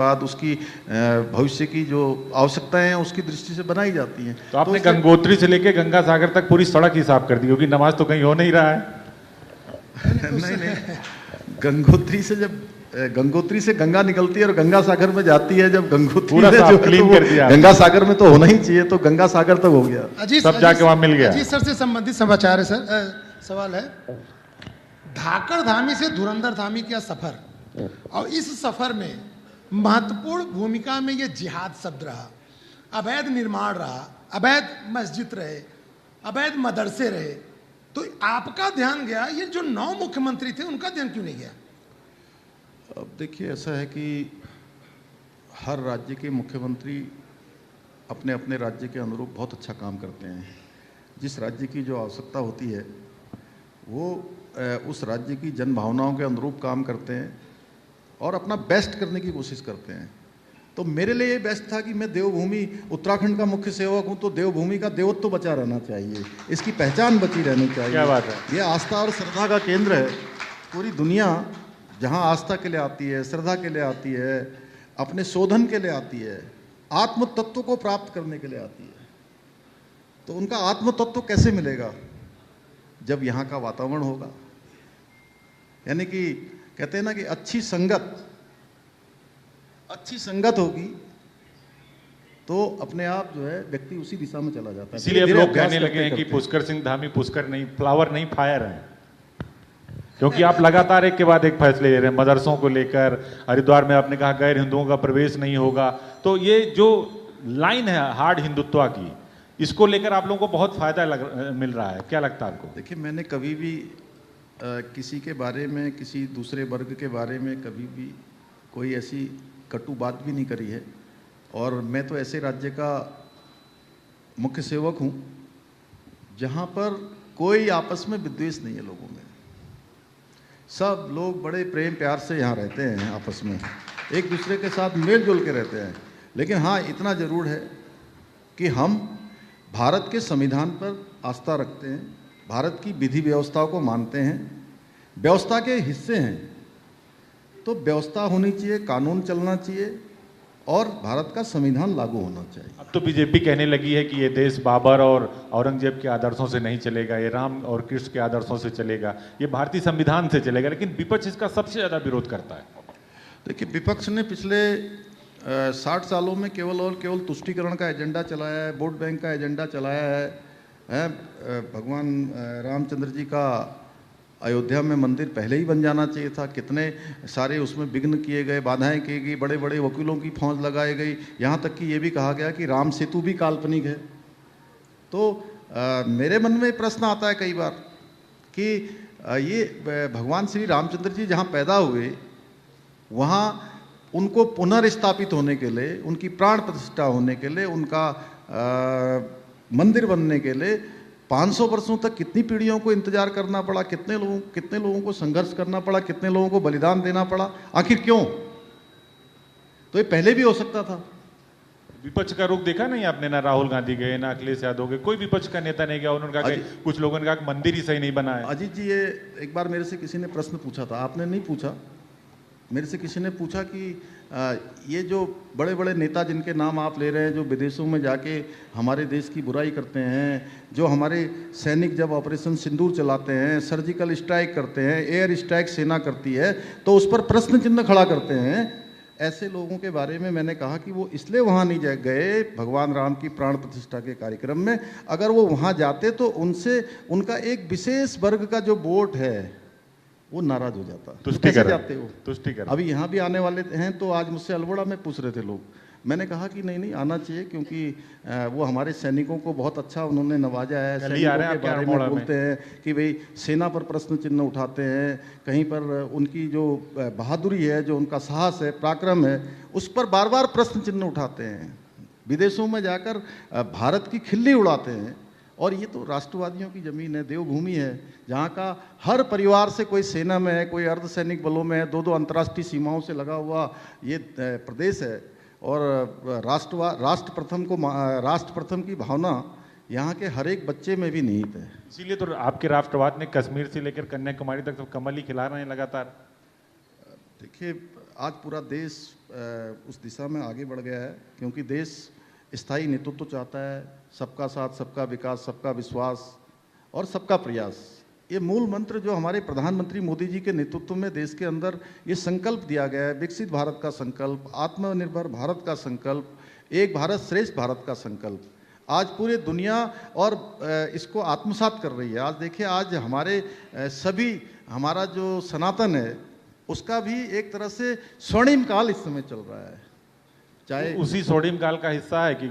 बाद उसकी भविष्य की जो आवश्यकताएं हैं उसकी दृष्टि से बनाई जाती हैं। तो आपने गंगोत्री से लेके गंगा सागर तक पूरी सड़क ही साफ कर दी, क्योंकि नमाज तो कहीं हो नहीं रहा है। नहीं, गंगोत्री से गंगा निकलती है और गंगा सागर में जाती है। जब गंगोत्री पूरा साफ क्लीन कर दिया, गंगा सागर में तो होना ही चाहिए, तो गंगा सागर तक हो गया, सब जाके वहां मिल गया। अजीत सर से संबंधित समाचार है सर। सवाल है, धाकड़ धामी से धुरंधर धामी का सफर, और इस सफर में महत्वपूर्ण भूमिका में ये जिहाद शब्द रहा, अवैध निर्माण रहा, अवैध मस्जिद रहे, अवैध मदरसे रहे, तो आपका ध्यान गया, ये जो 9 मुख्यमंत्री थे उनका ध्यान क्यों नहीं गया? अब देखिए, ऐसा है कि हर राज्य के मुख्यमंत्री अपने अपने राज्य के अनुरूप बहुत अच्छा काम करते हैं। जिस राज्य की जो आवश्यकता होती है वो उस राज्य की जन भावनाओं के अनुरूप काम करते हैं और अपना बेस्ट करने की कोशिश करते हैं। तो मेरे लिए ये बेस्ट था कि मैं देवभूमि उत्तराखंड का मुख्य सेवक हूँ, तो देवभूमि का देवत्व तो बचा रहना चाहिए, इसकी पहचान बची रहनी चाहिए। क्या बात है। ये आस्था और श्रद्धा का केंद्र है। पूरी दुनिया जहाँ आस्था के लिए आती है, श्रद्धा के लिए आती है, अपने शोधन के लिए आती है, आत्म तत्व को प्राप्त करने के लिए आती है, तो उनका आत्म तत्व कैसे मिलेगा? जब यहाँ का वातावरण होगा। यानी कि कहते हैं ना कि अच्छी संगत होगी तो अपने आप जो है व्यक्ति उसी दिशा में चला जाता है। इसीलिए अब लोग कहने लगे हैं कि पुष्कर सिंह धामी पुष्कर नहीं, फ्लावर नहीं, फायर है, क्योंकि आप लगातार एक के बाद एक फैसले ले रहे हैं। मदरसों को लेकर हरिद्वार में आपने कहा गैर हिंदुओं का प्रवेश नहीं होगा, तो ये जो लाइन है हार्ड हिंदुत्व की, इसको लेकर आप लोगों को बहुत फायदा मिल रहा है। क्या लगता है आपको? देखिए, मैंने कभी भी किसी के बारे में, किसी दूसरे वर्ग के बारे में कभी भी कोई ऐसी कटु बात भी नहीं करी है, और मैं तो ऐसे राज्य का मुख्य सेवक हूँ जहाँ पर कोई आपस में विद्वेष नहीं है लोगों में। सब लोग बड़े प्रेम प्यार से यहाँ रहते हैं, आपस में एक दूसरे के साथ मेल जोल के रहते हैं। लेकिन हाँ, इतना ज़रूर है कि हम भारत के संविधान पर आस्था रखते हैं, भारत की विधि व्यवस्थाओं को मानते हैं, व्यवस्था के हिस्से हैं, तो व्यवस्था होनी चाहिए, कानून चलना चाहिए और भारत का संविधान लागू होना चाहिए। अब तो बीजेपी कहने लगी है कि ये देश बाबर और औरंगजेब के आदर्शों से नहीं चलेगा, ये राम और कृष्ण के आदर्शों से चलेगा, ये भारतीय संविधान से चलेगा, लेकिन विपक्ष इसका सबसे ज़्यादा विरोध करता है। देखिए, विपक्ष ने पिछले 60 सालों में केवल और केवल तुष्टीकरण का एजेंडा चलाया है, वोट बैंक का एजेंडा चलाया है। भगवान रामचंद्र जी का अयोध्या में मंदिर पहले ही बन जाना चाहिए था, कितने सारे उसमें विघ्न किए गए, बाधाएं की गई, बड़े बड़े वकीलों की फौज लगाई गई, यहाँ तक कि ये भी कहा गया कि राम सेतु भी काल्पनिक है। तो मेरे मन में प्रश्न आता है कई बार कि ये भगवान श्री रामचंद्र जी जहाँ पैदा हुए, वहाँ उनको पुनर्स्थापित होने के लिए, उनकी प्राण प्रतिष्ठा होने के लिए, उनका मंदिर बनने के लिए 500 वर्षों तक कितनी पीढ़ियों को इंतजार करना पड़ा, कितने लोगों को संघर्ष करना पड़ा, कितने लोगों को बलिदान देना पड़ा, आखिर क्यों? तो ये पहले भी हो सकता था। विपक्ष का रुख देखा नहीं आपने? ना राहुल गांधी गए, ना अखिलेश यादव गए, कोई विपक्ष का नेता नहीं गया। उन्होंने कहा कि कुछ लोगों ने कहा कि मंदिर ही सही नहीं बना है। अजीत जी, ये एक बार मेरे से किसी ने प्रश्न पूछा था, आपने नहीं पूछा, मेरे से किसी ने पूछा कि ये जो बड़े बड़े नेता जिनके नाम आप ले रहे हैं, जो विदेशों में जाके हमारे देश की बुराई करते हैं, जो हमारे सैनिक जब ऑपरेशन सिंदूर चलाते हैं, सर्जिकल स्ट्राइक करते हैं, एयर स्ट्राइक सेना करती है, तो उस पर प्रश्न चिन्ह खड़ा करते हैं, ऐसे लोगों के बारे में मैंने कहा कि वो इसलिए वहाँ नहीं गए भगवान राम की प्राण प्रतिष्ठा के कार्यक्रम में। अगर वो वहाँ जाते तो उनसे उनका एक विशेष वर्ग का जो वोट है वो नाराज हो जाता। तो कैसे जाते हो? तुष्टिकर अभी यहाँ भी आने वाले हैं, तो आज मुझसे अल्मोड़ा में पूछ रहे थे लोग। मैंने कहा कि नहीं आना चाहिए, क्योंकि वो हमारे सैनिकों को बहुत अच्छा उन्होंने नवाजा है। सैनिकों के बारे में बोलते हैं कि भाई सेना पर प्रश्न चिन्ह उठाते हैं, कहीं पर उनकी जो बहादुरी है, जो उनका साहस है, पराक्रम है, उस पर बार बार प्रश्न चिन्ह उठाते हैं। विदेशों में जाकर भारत की खिल्ली उड़ाते हैं। और ये तो राष्ट्रवादियों की ज़मीन है, देवभूमि है, जहाँ का हर परिवार से कोई सेना में है, कोई अर्धसैनिक बलों में है, 2-2 अंतर्राष्ट्रीय सीमाओं से लगा हुआ ये प्रदेश है। और राष्ट्र प्रथम की भावना यहाँ के हर एक बच्चे में भी निहित है। इसीलिए तो आपके राष्ट्रवाद ने कश्मीर से लेकर कन्याकुमारी तक तो कमल ही खिला रहे हैं लगातार। देखिए, आज पूरा देश उस दिशा में आगे बढ़ गया है, क्योंकि देश स्थायी नेतृत्व चाहता है, सबका साथ, सबका विकास, सबका विश्वास और सबका प्रयास। ये मूल मंत्र जो हमारे प्रधानमंत्री मोदी जी के नेतृत्व में देश के अंदर ये संकल्प दिया गया है, विकसित भारत का संकल्प, आत्मनिर्भर भारत का संकल्प, एक भारत श्रेष्ठ भारत का संकल्प, आज पूरे दुनिया और इसको आत्मसात कर रही है। आज देखिए, आज हमारे सभी, हमारा जो सनातन है उसका भी एक तरह से स्वर्णिम काल इस समय चल रहा है। चाहे उसी स्वर्णिम काल का हिस्सा है कि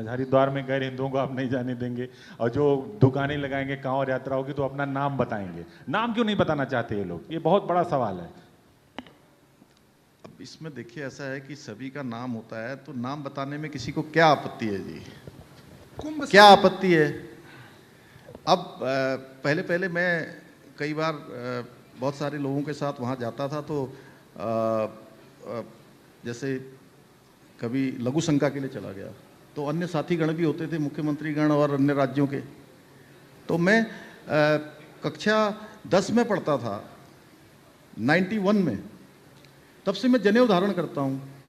हरिद्वार में गैर हिंदुओं को आप नहीं जाने देंगे, और जो दुकानें लगाएंगे, कांवड़ यात्रा होगी तो अपना नाम बताएंगे। नाम क्यों नहीं बताना चाहते ये लोग? ये बहुत बड़ा सवाल है। अब इसमें देखिए, ऐसा है कि सभी का नाम होता है, तो नाम बताने में किसी को क्या आपत्ति है जी? क्या आपत्ति है? अब पहले पहले मैं कई बार बहुत सारे लोगों के साथ वहाँ जाता था, तो जैसे कभी लघु शंका के लिए चला गया, तो अन्य साथी गण भी होते थे, मुख्यमंत्री गण और अन्य राज्यों के। तो मैं कक्षा 10 में पढ़ता था, 91 में, तब से मैं जनेऊ धारण करता हूँ।